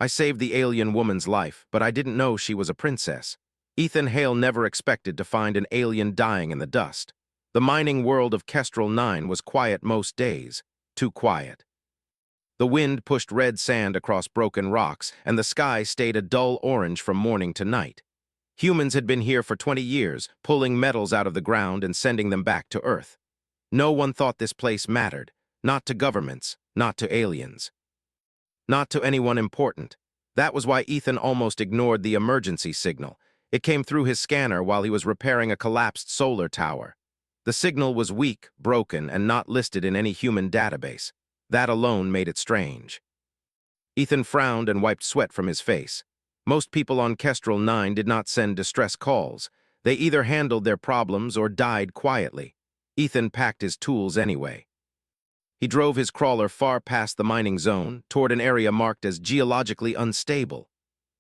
I saved the alien woman's life, but I didn't know she was a princess. Ethan Hale never expected to find an alien dying in the dust. The mining world of Kestrel 9 was quiet most days, too quiet. The wind pushed red sand across broken rocks, and the sky stayed a dull orange from morning to night. Humans had been here for 20 years, pulling metals out of the ground and sending them back to Earth. No one thought this place mattered, not to governments, not to aliens. Not to anyone important. That was why Ethan almost ignored the emergency signal. It came through his scanner while he was repairing a collapsed solar tower. The signal was weak, broken, and not listed in any human database. That alone made it strange. Ethan frowned and wiped sweat from his face. Most people on Kestrel 9 did not send distress calls. They either handled their problems or died quietly. Ethan packed his tools anyway. He drove his crawler far past the mining zone, toward an area marked as geologically unstable.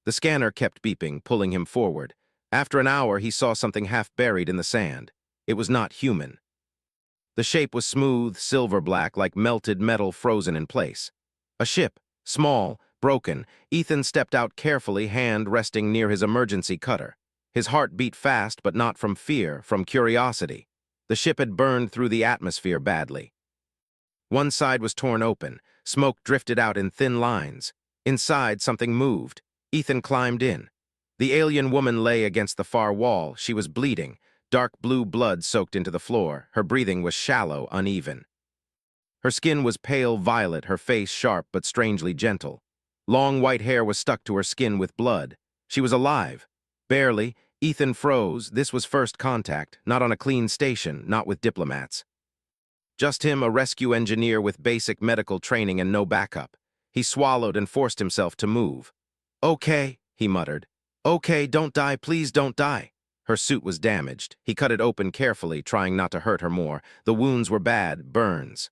The scanner kept beeping, pulling him forward. After an hour, he saw something half buried in the sand. It was not human. The shape was smooth, silver-black, like melted metal frozen in place. A ship, small, broken. Ethan stepped out carefully, hand resting near his emergency cutter. His heart beat fast, but not from fear, from curiosity. The ship had burned through the atmosphere badly. One side was torn open. Smoke drifted out in thin lines. Inside, something moved. Ethan climbed in. The alien woman lay against the far wall. She was bleeding. Dark blue blood soaked into the floor. Her breathing was shallow, uneven. Her skin was pale violet, her face sharp but strangely gentle. Long white hair was stuck to her skin with blood. She was alive. Barely. Ethan froze. This was first contact, not on a clean station, not with diplomats. Just him, a rescue engineer with basic medical training and no backup. He swallowed and forced himself to move. "Okay," he muttered. "Okay, don't die, please don't die." Her suit was damaged. He cut it open carefully, trying not to hurt her more. The wounds were bad, burns.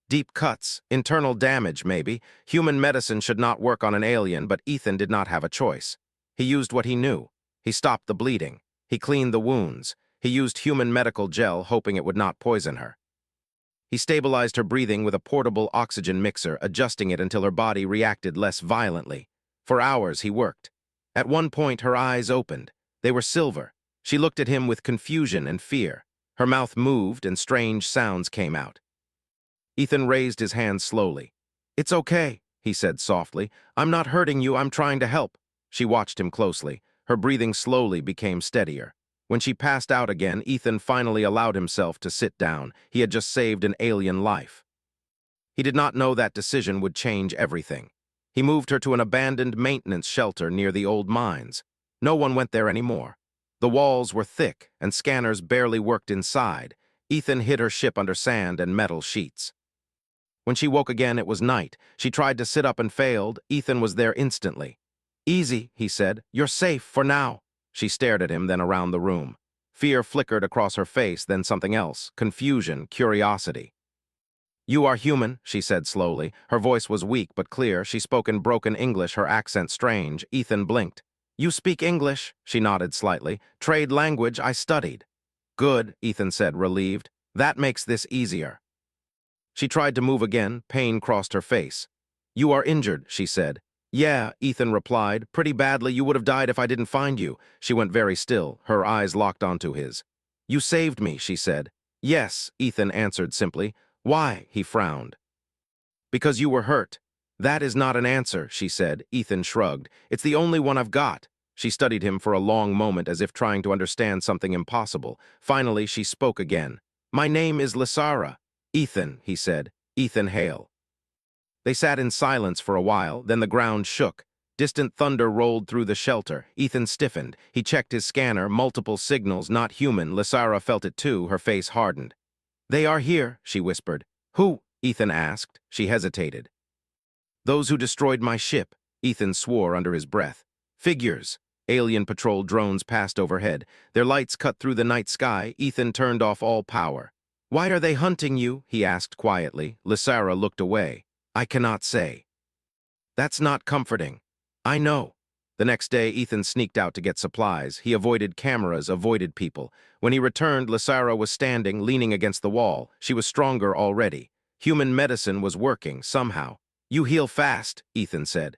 Deep cuts, internal damage, maybe. Human medicine should not work on an alien, but Ethan did not have a choice. He used what he knew. He stopped the bleeding. He cleaned the wounds. He used human medical gel, hoping it would not poison her. He stabilized her breathing with a portable oxygen mixer, adjusting it until her body reacted less violently. For hours he worked. At one point her eyes opened. They were silver. She looked at him with confusion and fear. Her mouth moved and strange sounds came out. Ethan raised his hand slowly. "It's okay," he said softly. "I'm not hurting you, I'm trying to help." She watched him closely. Her breathing slowly became steadier. When she passed out again, Ethan finally allowed himself to sit down. He had just saved an alien life. He did not know that decision would change everything. He moved her to an abandoned maintenance shelter near the old mines. No one went there anymore. The walls were thick, and scanners barely worked inside. Ethan hid her ship under sand and metal sheets. When she woke again, it was night. She tried to sit up and failed. Ethan was there instantly. "Easy," he said. "You're safe for now." She stared at him, then around the room. Fear flickered across her face, then something else. Confusion, curiosity. "You are human," she said slowly. Her voice was weak but clear. She spoke in broken English, her accent strange. Ethan blinked. "You speak English?" She nodded slightly. "Trade language I studied." "Good," Ethan said, relieved. "That makes this easier." She tried to move again. Pain crossed her face. "You are injured," she said. "Yeah," Ethan replied. "Pretty badly. You would have died if I didn't find you." She went very still. Her eyes locked onto his. "You saved me," she said. "Yes," Ethan answered simply. "Why?" He frowned. "Because you were hurt." "That is not an answer," she said. Ethan shrugged. "It's the only one I've got." She studied him for a long moment as if trying to understand something impossible. Finally, she spoke again. "My name is Lysara." "Ethan," he said. "Ethan Hale." They sat in silence for a while, then the ground shook. Distant thunder rolled through the shelter. Ethan stiffened. He checked his scanner, multiple signals, not human. Lysara felt it too, her face hardened. "They are here," she whispered. "Who?" Ethan asked. She hesitated. "Those who destroyed my ship," Ethan swore under his breath. "Figures." Alien patrol drones passed overhead. Their lights cut through the night sky. Ethan turned off all power. "Why are they hunting you?" he asked quietly. Lysara looked away. "I cannot say." "That's not comforting." "I know." The next day, Ethan sneaked out to get supplies. He avoided cameras, avoided people. When he returned, Lysara was standing, leaning against the wall. She was stronger already. Human medicine was working, somehow. "You heal fast," Ethan said.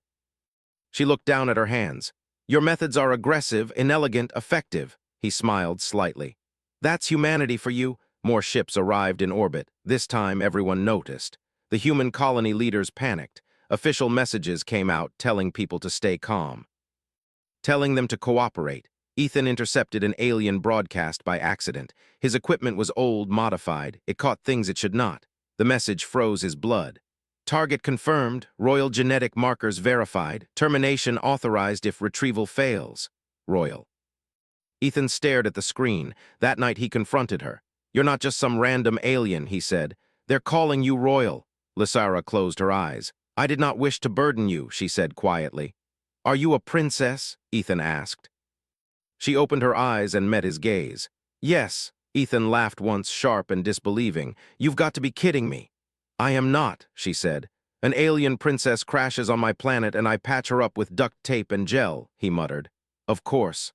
She looked down at her hands. Your methods are aggressive, inelegant, effective. He smiled slightly. That's humanity for you. More ships arrived in orbit. This time, everyone noticed. The human colony leaders panicked. Official messages came out telling people to stay calm, telling them to cooperate. Ethan intercepted an alien broadcast by accident. His equipment was old, modified. It caught things it should not. The message froze his blood. Target confirmed, royal genetic markers verified, termination authorized if retrieval fails. Royal. Ethan stared at the screen. That night he confronted her. You're not just some random alien, he said. They're calling you royal. Lysara closed her eyes. I did not wish to burden you, she said quietly. Are you a princess? Ethan asked. She opened her eyes and met his gaze. Yes, Ethan laughed once, sharp and disbelieving. You've got to be kidding me. I am not, she said. An alien princess crashes on my planet and I patch her up with duct tape and gel, he muttered. Of course.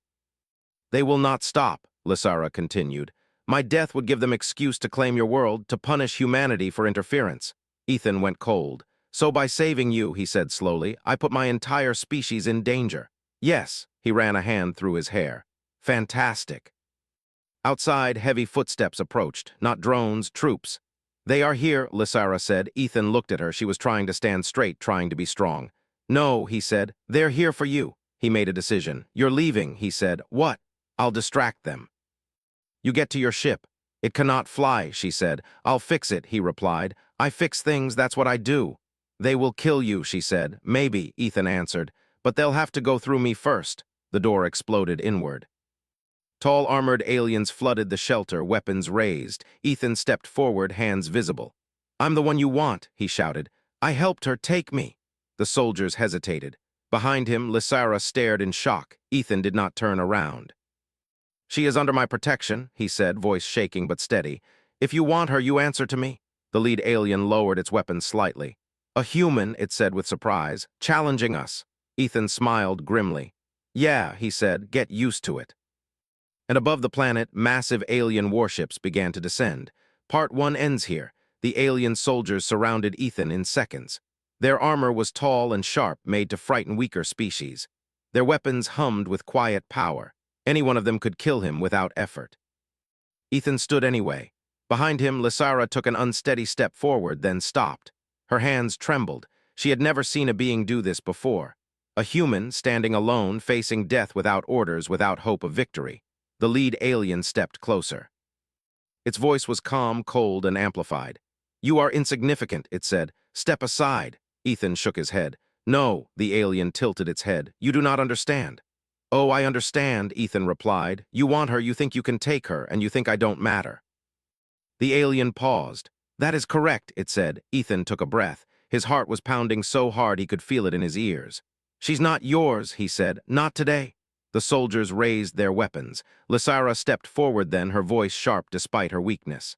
They will not stop, Lysara continued. My death would give them excuse to claim your world, to punish humanity for interference. Ethan went cold. So by saving you, he said slowly, I put my entire species in danger. Yes, he ran a hand through his hair. Fantastic. Outside, heavy footsteps approached, not drones, troops. They are here, Lysara said. Ethan looked at her. She was trying to stand straight, trying to be strong. No, he said. They're here for you. He made a decision. You're leaving, he said. What? I'll distract them. You get to your ship. It cannot fly, she said. I'll fix it, he replied. I fix things, that's what I do. They will kill you, she said. Maybe, Ethan answered. But they'll have to go through me first. The door exploded inward. Tall armored aliens flooded the shelter, weapons raised. Ethan stepped forward, hands visible. I'm the one you want, he shouted. I helped her, take me. The soldiers hesitated. Behind him, Lysara stared in shock. Ethan did not turn around. She is under my protection, he said, voice shaking but steady. If you want her, you answer to me. The lead alien lowered its weapon slightly. A human, it said with surprise, challenging us. Ethan smiled grimly. Yeah, he said, get used to it. And above the planet, massive alien warships began to descend. Part 1 ends here. The alien soldiers surrounded Ethan in seconds. Their armor was tall and sharp, made to frighten weaker species. Their weapons hummed with quiet power. Any one of them could kill him without effort. Ethan stood anyway. Behind him, Lysara took an unsteady step forward, then stopped. Her hands trembled. She had never seen a being do this before. A human, standing alone, facing death without orders, without hope of victory. The lead alien stepped closer. Its voice was calm, cold, and amplified. You are insignificant, it said. Step aside. Ethan shook his head. No, the alien tilted its head. You do not understand. Oh, I understand, Ethan replied. You want her, you think you can take her, and you think I don't matter. The alien paused. That is correct, it said. Ethan took a breath. His heart was pounding so hard he could feel it in his ears. She's not yours, he said. Not today. The soldiers raised their weapons. Lysara stepped forward then, her voice sharp despite her weakness.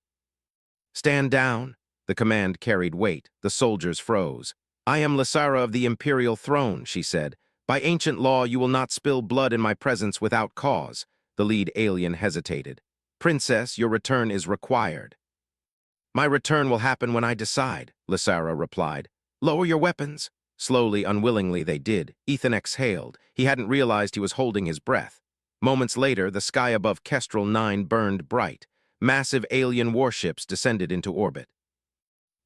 Stand down. The command carried weight. The soldiers froze. I am Lysara of the Imperial Throne, she said. By ancient law, you will not spill blood in my presence without cause. The lead alien hesitated. Princess, your return is required. My return will happen when I decide, Lysara replied. Lower your weapons. Slowly, unwillingly, they did. Ethan exhaled. He hadn't realized he was holding his breath. Moments later, the sky above Kestrel 9 burned bright. Massive alien warships descended into orbit.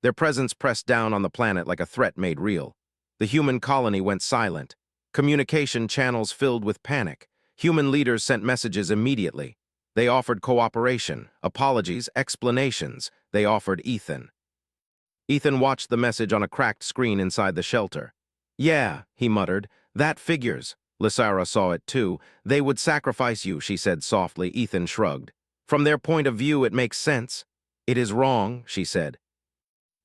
Their presence pressed down on the planet like a threat made real. The human colony went silent. Communication channels filled with panic. Human leaders sent messages immediately. They offered cooperation, apologies, explanations. They offered Ethan. Ethan watched the message on a cracked screen inside the shelter. Yeah, he muttered, that figures. Lysara saw it too. They would sacrifice you, she said softly. Ethan shrugged. From their point of view, it makes sense. It is wrong, she said.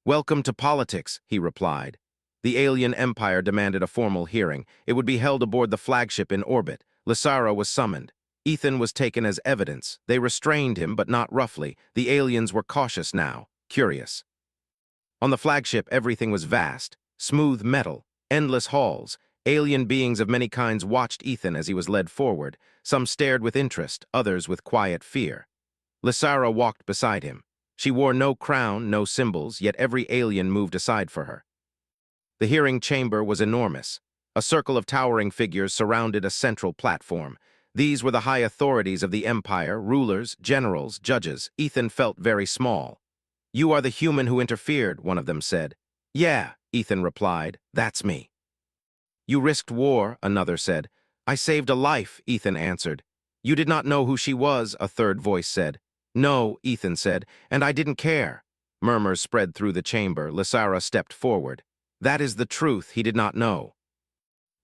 Welcome to politics, he replied. The alien empire demanded a formal hearing. It would be held aboard the flagship in orbit. Lysara was summoned. Ethan was taken as evidence. They restrained him, but not roughly. The aliens were cautious now, curious. On the flagship, everything was vast, smooth metal, endless halls. Alien beings of many kinds watched Ethan as he was led forward. Some stared with interest, others with quiet fear. Lysara walked beside him. She wore no crown, no symbols, yet every alien moved aside for her. The hearing chamber was enormous. A circle of towering figures surrounded a central platform. These were the high authorities of the Empire, rulers, generals, judges. Ethan felt very small. "You are the human who interfered," one of them said. "Yeah," Ethan replied, "that's me." "You risked war," another said. "I saved a life," Ethan answered. "You did not know who she was," a third voice said. "No," Ethan said, "and I didn't care." Murmurs spread through the chamber. Lysara stepped forward. "That is the truth. He did not know.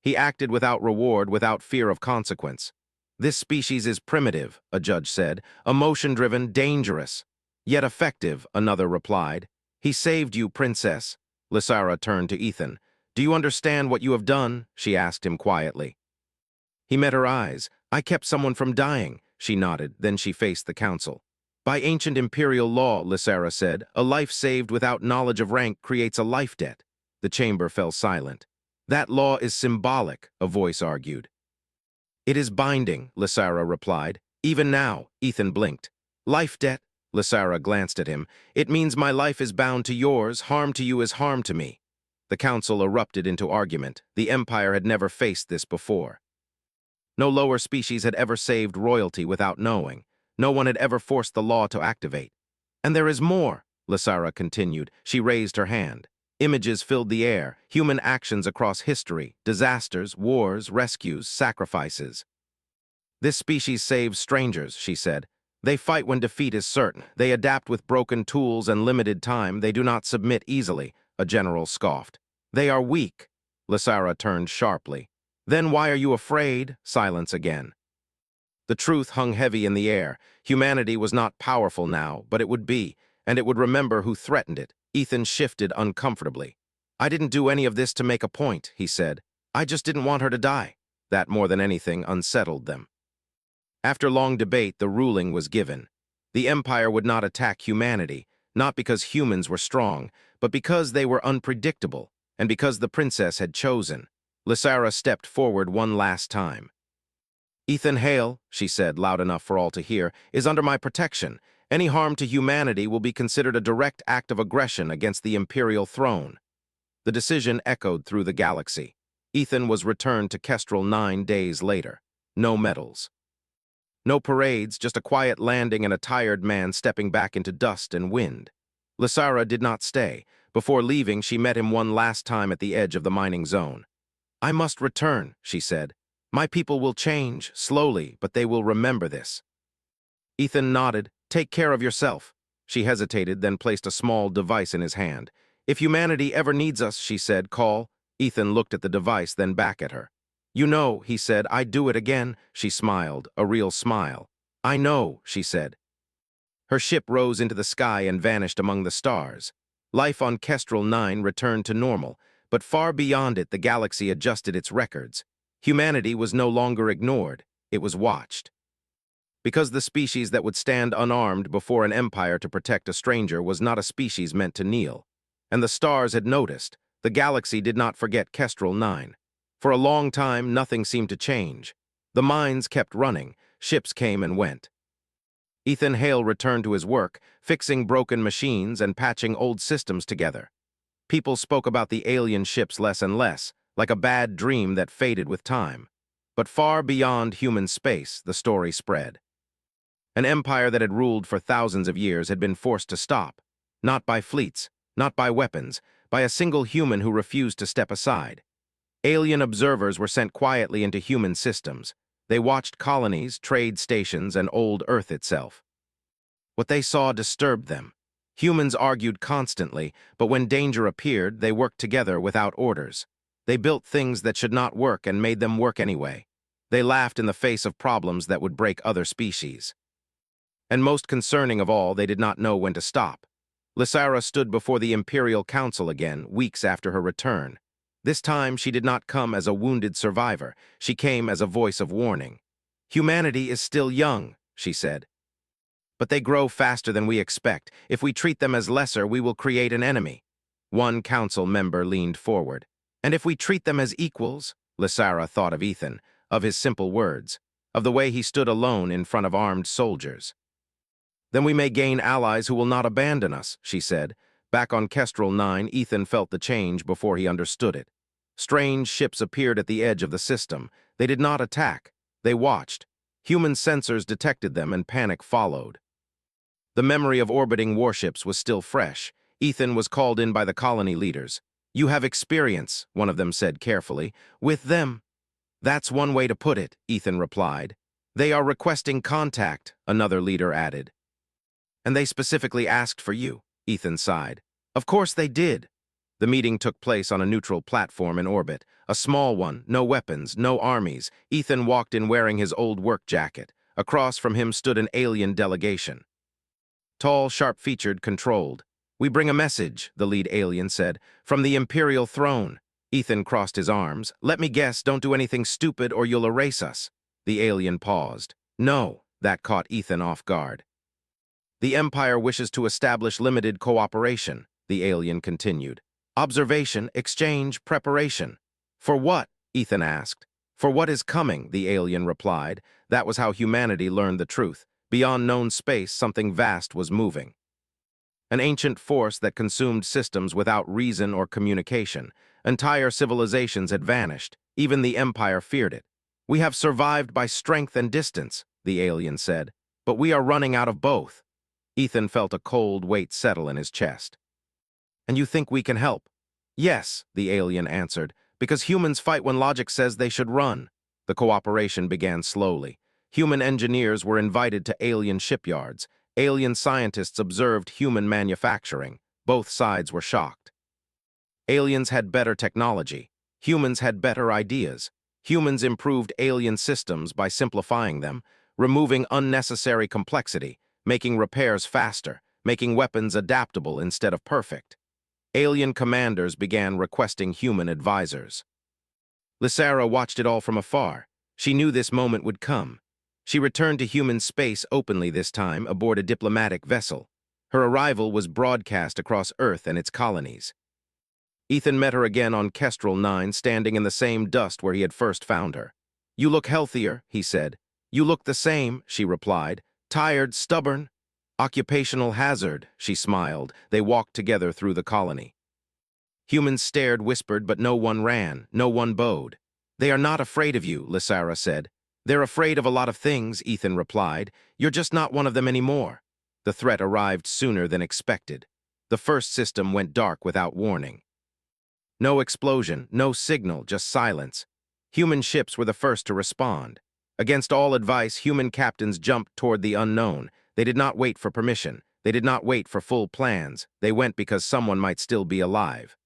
He acted without reward, without fear of consequence." "This species is primitive," a judge said, "emotion-driven, dangerous." "Yet effective," another replied. "He saved you, princess." Lysara turned to Ethan. "Do you understand what you have done?" she asked him quietly. He met her eyes. "I kept someone from dying." She nodded, then she faced the council. "By ancient imperial law," Lysara said, "a life saved without knowledge of rank creates a life debt." The chamber fell silent. "That law is symbolic," a voice argued. "It is binding," Lysara replied. "Even now," Ethan blinked. "Life debt?" Lysara glanced at him. "It means my life is bound to yours. Harm to you is harm to me." The council erupted into argument. The Empire had never faced this before. No lower species had ever saved royalty without knowing. No one had ever forced the law to activate. "And there is more," Lysara continued. She raised her hand. Images filled the air, human actions across history, disasters, wars, rescues, sacrifices. "This species saves strangers," she said. "They fight when defeat is certain. They adapt with broken tools and limited time. They do not submit easily," a general scoffed. "They are weak." Lysara turned sharply. "Then why are you afraid?" Silence again. The truth hung heavy in the air. Humanity was not powerful now, but it would be, and it would remember who threatened it. Ethan shifted uncomfortably. "I didn't do any of this to make a point," he said. "I just didn't want her to die." That, more than anything, unsettled them. After long debate, the ruling was given. The Empire would not attack humanity, not because humans were strong, but because they were unpredictable, and because the princess had chosen. Lysara stepped forward one last time. "Ethan Hale," she said, loud enough for all to hear, "is under my protection. Any harm to humanity will be considered a direct act of aggression against the imperial throne." The decision echoed through the galaxy. Ethan was returned to Kestrel 9 days later. No medals. No parades, just a quiet landing and a tired man stepping back into dust and wind. Lysara did not stay. Before leaving, she met him one last time at the edge of the mining zone. "I must return," she said. "My people will change, slowly, but they will remember this." Ethan nodded. "Take care of yourself." She hesitated, then placed a small device in his hand. "If humanity ever needs us," she said, "call." Ethan looked at the device, then back at her. "You know," he said, "I'd do it again." She smiled, a real smile. "I know," she said. Her ship rose into the sky and vanished among the stars. Life on Kestrel 9 returned to normal, but far beyond it the galaxy adjusted its records. Humanity was no longer ignored, it was watched. Because the species that would stand unarmed before an empire to protect a stranger was not a species meant to kneel. And the stars had noticed. The galaxy did not forget Kestrel 9. For a long time, nothing seemed to change. The mines kept running, ships came and went. Ethan Hale returned to his work, fixing broken machines and patching old systems together. People spoke about the alien ships less and less, like a bad dream that faded with time. But far beyond human space, the story spread. An empire that had ruled for thousands of years had been forced to stop, not by fleets, not by weapons, by a single human who refused to step aside. Alien observers were sent quietly into human systems. They watched colonies, trade stations, and old Earth itself. What they saw disturbed them. Humans argued constantly, but when danger appeared, they worked together without orders. They built things that should not work and made them work anyway. They laughed in the face of problems that would break other species. And most concerning of all, they did not know when to stop. Lysara stood before the Imperial Council again, weeks after her return. This time, she did not come as a wounded survivor. She came as a voice of warning. "Humanity is still young," she said. "But they grow faster than we expect. If we treat them as lesser, we will create an enemy." One council member leaned forward. "And if we treat them as equals?" Lysara thought of Ethan, of his simple words, of the way he stood alone in front of armed soldiers. "Then we may gain allies who will not abandon us," she said. Back on Kestrel 9, Ethan felt the change before he understood it. Strange ships appeared at the edge of the system. They did not attack. They watched. Human sensors detected them and panic followed. The memory of orbiting warships was still fresh. Ethan was called in by the colony leaders. "You have experience," one of them said carefully. "With them." "That's one way to put it," Ethan replied. "They are requesting contact," another leader added. "And they specifically asked for you," Ethan sighed. "Of course they did." The meeting took place on a neutral platform in orbit, a small one, no weapons, no armies. Ethan walked in wearing his old work jacket. Across from him stood an alien delegation. Tall, sharp-featured, controlled. "We bring a message," the lead alien said, "from the Imperial throne." Ethan crossed his arms. "Let me guess, don't do anything stupid or you'll erase us." The alien paused. "No," that caught Ethan off guard. "The Empire wishes to establish limited cooperation," the alien continued. "Observation, exchange, preparation." "For what?" Ethan asked. "For what is coming," the alien replied. That was how humanity learned the truth. Beyond known space, something vast was moving. An ancient force that consumed systems without reason or communication. Entire civilizations had vanished. Even the Empire feared it. "We have survived by strength and distance," the alien said, "but we are running out of both." Ethan felt a cold weight settle in his chest. "And you think we can help?" "Yes," the alien answered, "because humans fight when logic says they should run." The cooperation began slowly. Human engineers were invited to alien shipyards. Alien scientists observed human manufacturing. Both sides were shocked. Aliens had better technology. Humans had better ideas. Humans improved alien systems by simplifying them, removing unnecessary complexity, making repairs faster, making weapons adaptable instead of perfect. Alien commanders began requesting human advisors. Lysara watched it all from afar. She knew this moment would come. She returned to human space openly this time aboard a diplomatic vessel. Her arrival was broadcast across Earth and its colonies. Ethan met her again on Kestrel 9, standing in the same dust where he had first found her. "You look healthier," he said. "You look the same," she replied. "Tired, stubborn." "Occupational hazard," she smiled. They walked together through the colony. Humans stared, whispered, but no one ran, no one bowed. "They are not afraid of you," Lysara said. "They're afraid of a lot of things," Ethan replied. "You're just not one of them anymore." The threat arrived sooner than expected. The first system went dark without warning. No explosion, no signal, just silence. Human ships were the first to respond. Against all advice, human captains jumped toward the unknown. They did not wait for permission. They did not wait for full plans. They went because someone might still be alive.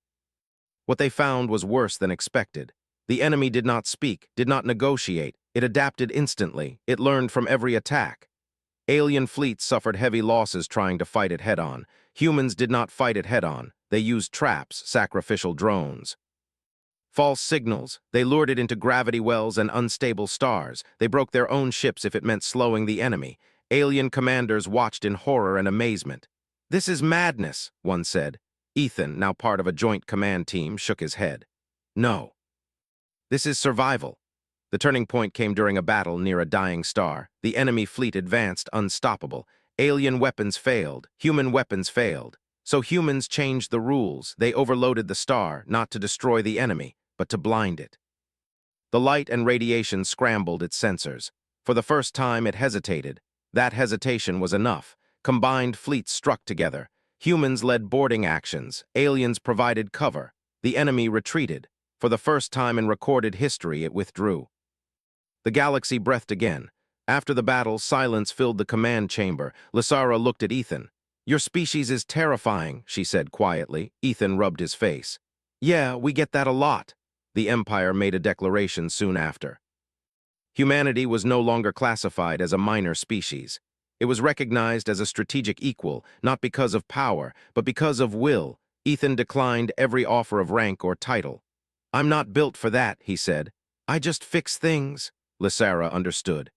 What they found was worse than expected. The enemy did not speak, did not negotiate. It adapted instantly. It learned from every attack. Alien fleets suffered heavy losses trying to fight it head-on. Humans did not fight it head-on. They used traps, sacrificial drones. False signals. They lured it into gravity wells and unstable stars. They broke their own ships if it meant slowing the enemy. Alien commanders watched in horror and amazement. "This is madness," one said. Ethan, now part of a joint command team, shook his head. "No. This is survival." The turning point came during a battle near a dying star. The enemy fleet advanced, unstoppable. Alien weapons failed. Human weapons failed. So humans changed the rules. They overloaded the star, not to destroy the enemy, but to blind it. The light and radiation scrambled its sensors. For the first time, it hesitated. That hesitation was enough. Combined fleets struck together. Humans led boarding actions. Aliens provided cover. The enemy retreated. For the first time in recorded history, it withdrew. The galaxy breathed again. After the battle, silence filled the command chamber. Lysara looked at Ethan. "Your species is terrifying," she said quietly. Ethan rubbed his face. "Yeah, we get that a lot." The Empire made a declaration soon after. Humanity was no longer classified as a minor species. It was recognized as a strategic equal, not because of power, but because of will. Ethan declined every offer of rank or title. "I'm not built for that," he said. "I just fix things." Lysara understood.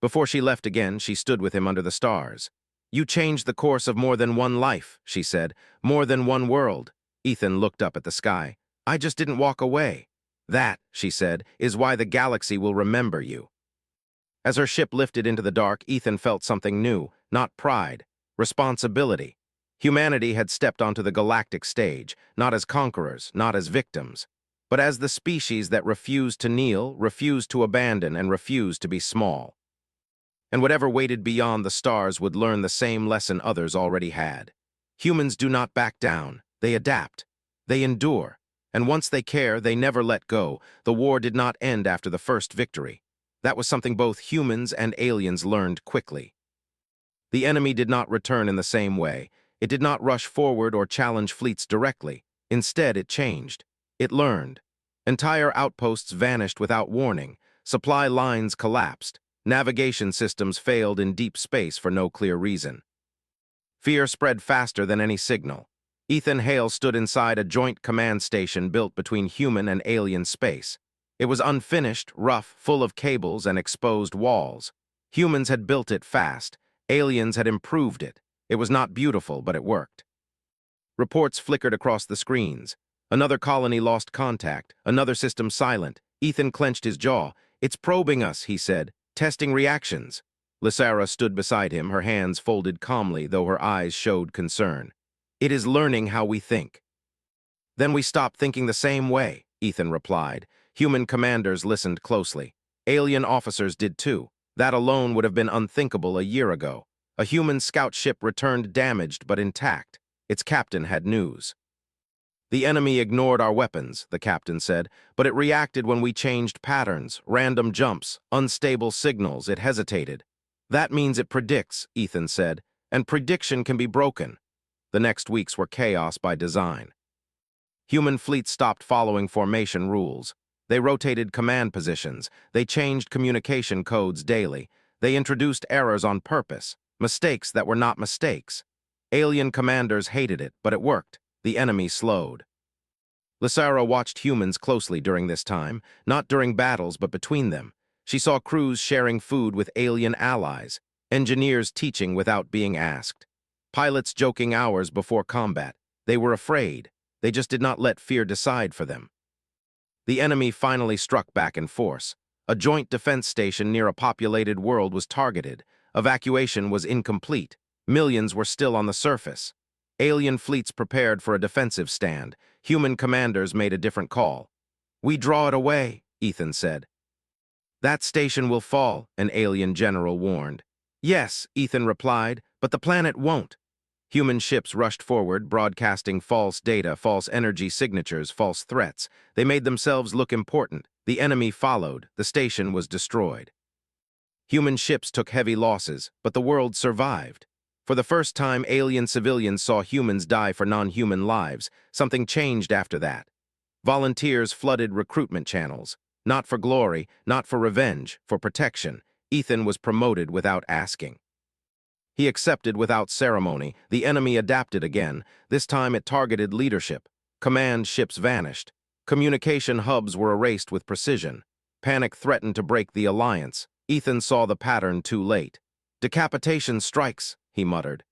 Before she left again, she stood with him under the stars. "You changed the course of more than one life," she said, "more than one world." Ethan looked up at the sky. "I just didn't walk away." "That," she said, "is why the galaxy will remember you." As her ship lifted into the dark, Ethan felt something new, not pride, responsibility. Humanity had stepped onto the galactic stage, not as conquerors, not as victims. but as the species that refused to kneel, refused to abandon, and refused to be small. And whatever waited beyond the stars would learn the same lesson others already had. Humans do not back down. They adapt. They endure. And once they care, they never let go. The war did not end after the first victory. That was something both humans and aliens learned quickly. The enemy did not return in the same way. It did not rush forward or challenge fleets directly. Instead, it changed. It learned. Entire outposts vanished without warning. Supply lines collapsed. Navigation systems failed in deep space for no clear reason. Fear spread faster than any signal. Ethan Hale stood inside a joint command station built between human and alien space. It was unfinished, rough, full of cables and exposed walls. Humans had built it fast. Aliens had improved it. It was not beautiful, but it worked. Reports flickered across the screens. Another colony lost contact, another system silent. Ethan clenched his jaw. "It's probing us," he said, "testing reactions." Lysara stood beside him, her hands folded calmly, though her eyes showed concern. "It is learning how we think." "Then we stopped thinking the same way," Ethan replied. Human commanders listened closely. Alien officers did too. That alone would have been unthinkable a year ago. A human scout ship returned damaged but intact. Its captain had news. "The enemy ignored our weapons," the captain said, "but it reacted when we changed patterns, random jumps, unstable signals. It hesitated." "That means it predicts," Ethan said, "and prediction can be broken." The next weeks were chaos by design. Human fleets stopped following formation rules. They rotated command positions. They changed communication codes daily. They introduced errors on purpose, mistakes that were not mistakes. Alien commanders hated it, but it worked. The enemy slowed. Lysara watched humans closely during this time, not during battles, but between them. She saw crews sharing food with alien allies, engineers teaching without being asked, pilots joking hours before combat. They were afraid. They just did not let fear decide for them. The enemy finally struck back in force. A joint defense station near a populated world was targeted. Evacuation was incomplete. Millions were still on the surface. Alien fleets prepared for a defensive stand. Human commanders made a different call. "We draw it away," Ethan said. "That station will fall," an alien general warned. "Yes," Ethan replied, "but the planet won't." Human ships rushed forward, broadcasting false data, false energy signatures, false threats. They made themselves look important. The enemy followed. The station was destroyed. Human ships took heavy losses, but the world survived. For the first time, alien civilians saw humans die for non-human lives. Something changed after that. Volunteers flooded recruitment channels. Not for glory, not for revenge, for protection. Ethan was promoted without asking. He accepted without ceremony. The enemy adapted again. This time it targeted leadership. Command ships vanished. Communication hubs were erased with precision. Panic threatened to break the alliance. Ethan saw the pattern too late. "Decapitation strikes," he muttered.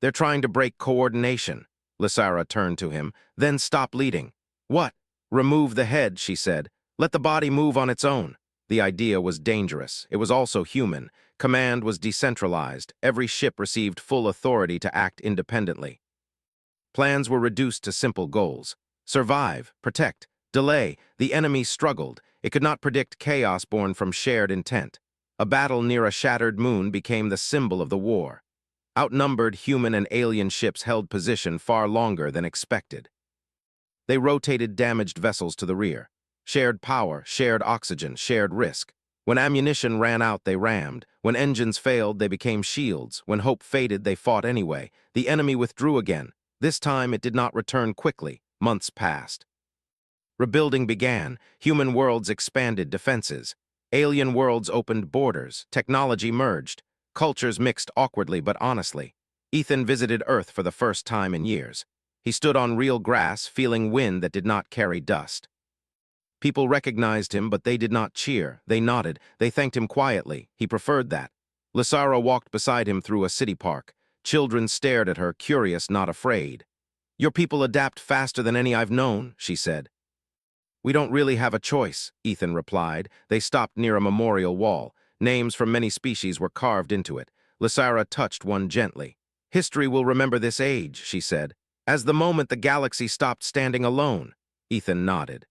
"They're trying to break coordination." Lysara turned to him. "Then stop leading." "What?" "Remove the head," she said. "Let the body move on its own." The idea was dangerous. It was also human. Command was decentralized. Every ship received full authority to act independently. Plans were reduced to simple goals. Survive, protect, delay. The enemy struggled. It could not predict chaos born from shared intent. A battle near a shattered moon became the symbol of the war. Outnumbered, human and alien ships held position far longer than expected. They rotated damaged vessels to the rear. Shared power, shared oxygen, shared risk. When ammunition ran out, they rammed. When engines failed, they became shields. When hope faded, they fought anyway. The enemy withdrew again. This time, it did not return quickly. Months passed. Rebuilding began. Human worlds expanded defenses. Alien worlds opened borders. Technology merged. Cultures mixed awkwardly but honestly. Ethan visited Earth for the first time in years. He stood on real grass, feeling wind that did not carry dust. People recognized him, but they did not cheer. They nodded. They thanked him quietly. He preferred that. Lysara walked beside him through a city park. Children stared at her, curious, not afraid. "Your people adapt faster than any I've known," she said. "We don't really have a choice," Ethan replied. They stopped near a memorial wall. Names from many species were carved into it. Lysara touched one gently. "History will remember this age," she said, "as the moment the galaxy stopped standing alone." Ethan nodded.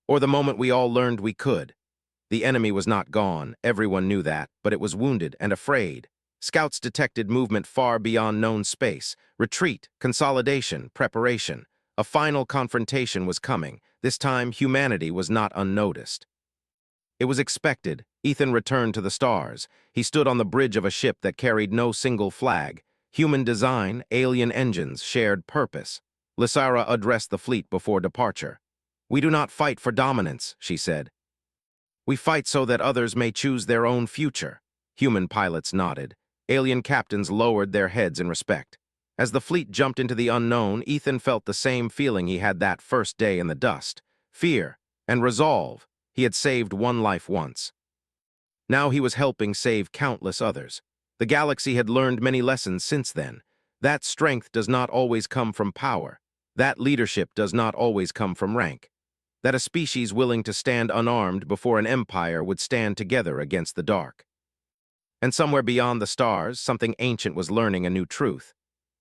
Or the moment we all learned we could. The enemy was not gone, everyone knew that, but it was wounded and afraid. Scouts detected movement far beyond known space. Retreat, consolidation, preparation. A final confrontation was coming. This time, humanity was not unnoticed. It was expected. Ethan returned to the stars. He stood on the bridge of a ship that carried no single flag. Human design, alien engines, shared purpose. Lysara addressed the fleet before departure. "We do not fight for dominance," she said. "We fight so that others may choose their own future." Human pilots nodded. Alien captains lowered their heads in respect. As the fleet jumped into the unknown, Ethan felt the same feeling he had that first day in the dust. Fear and resolve. He had saved one life once. Now he was helping save countless others. The galaxy had learned many lessons since then. That strength does not always come from power. That leadership does not always come from rank. That a species willing to stand unarmed before an empire would stand together against the dark. And somewhere beyond the stars, something ancient was learning a new truth.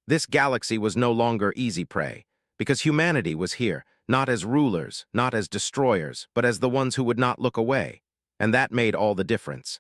This galaxy was no longer easy prey, because humanity was here, not as rulers, not as destroyers, but as the ones who would not look away. And that made all the difference.